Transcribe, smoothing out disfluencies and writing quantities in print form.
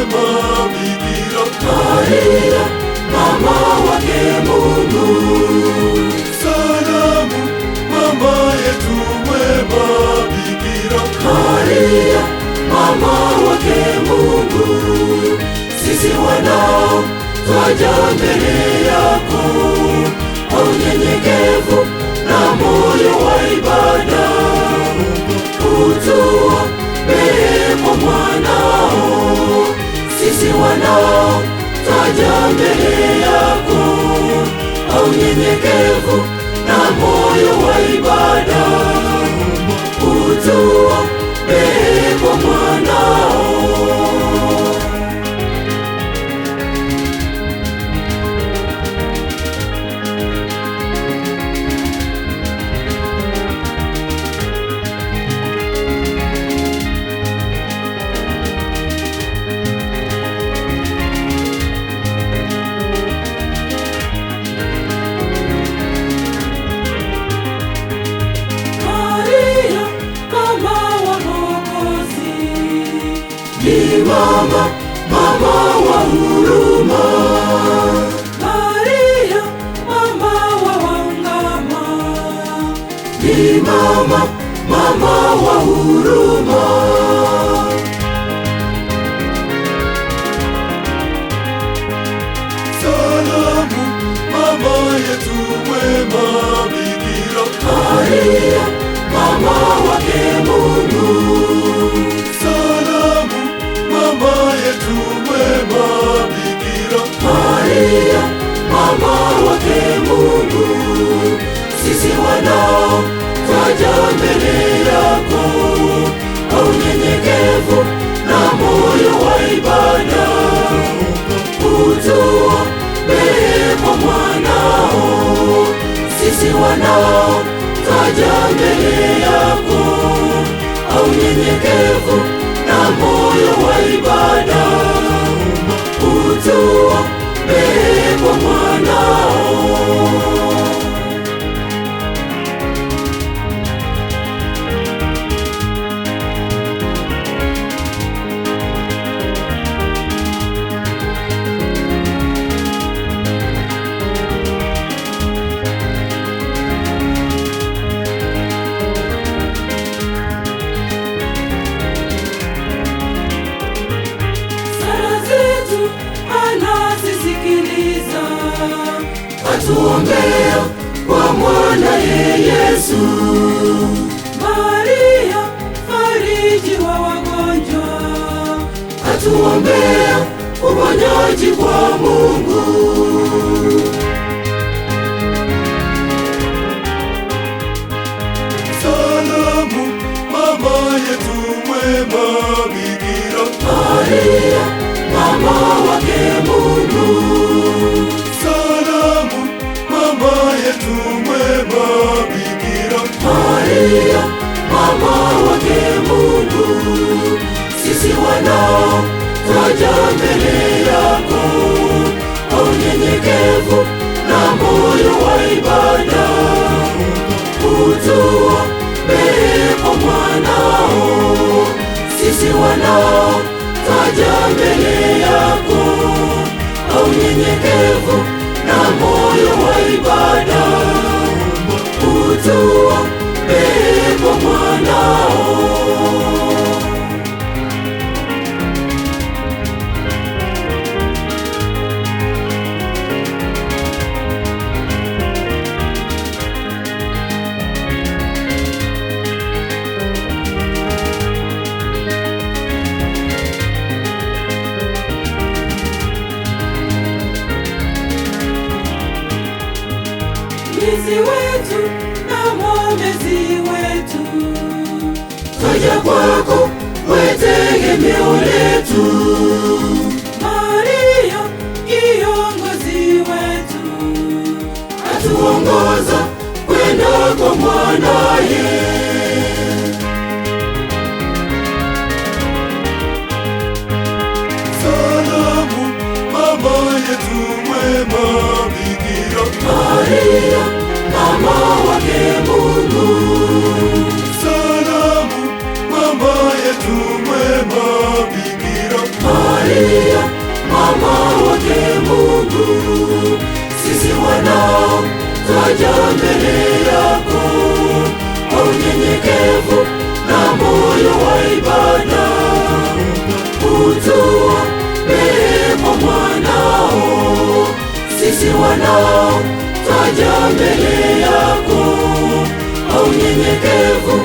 mwema Bikira Maria, mama wake Mungu. Salamu mama yetu mwema Bikira Maria, mama wake Mungu. Sisi wanao twaja mbele yako kwa unyenyekevu na moyo wa ibada, utuombee kwa mwanao. Sisi wanao twaja mbele yako kwa unyenyekevu na moyo wa ibada, utuombee kwa mwanao. Ni mama, mama wa huruma. Maria, mama wa wangama. Ni mama, mama wa huruma. Salamu mama yetu mwema Bikira Maria, mama wake Mungu. Mama yetu mwema Bikira Maria, mama wake Mungu. Sisi wanao twaja mbele yako kwa unyenyekevu na moyo wa ibada, utuombee kwa mwanao. Sisi wanao twaja mbele yako kwa unyenyekevu na moyo wa ibada, utuombee kwa mwanao. Atuombea kwa mwanaye Yesu. Maria, fariji wa wagonjwa. Atuombea uponyaji kwa Mungu. Salamu mama yetu mwema Bikira Maria, mama wake Mungu. Mama yetu mwema Bikira Maria, mama wake Mungu. Sisi wanao twaja mbele yako kwa unyenyekevu na moyo wa ibada, utuombee kwa mwanao. Sisi wanao twaja mbele yako kwa unyenyekevu na moyo wa ibada, utuombee kwa mwanao. Mwombezi wetu na mwombezi wetu, twaja kwako we tegemeo letu. Maria kiongozi wetu, atuongoza kwenda kwa mwanaye. Salamu mama yetu mwema Bikira Maria, mama wake Mungu. Salamu mama yetu mwema Bikira Maria, twaja mbele yako kwa unyenyekevu na moyo wa ibada. Utuombee kwa mwanao, sisi wanao twaja mbele yako kwa unyenyekevu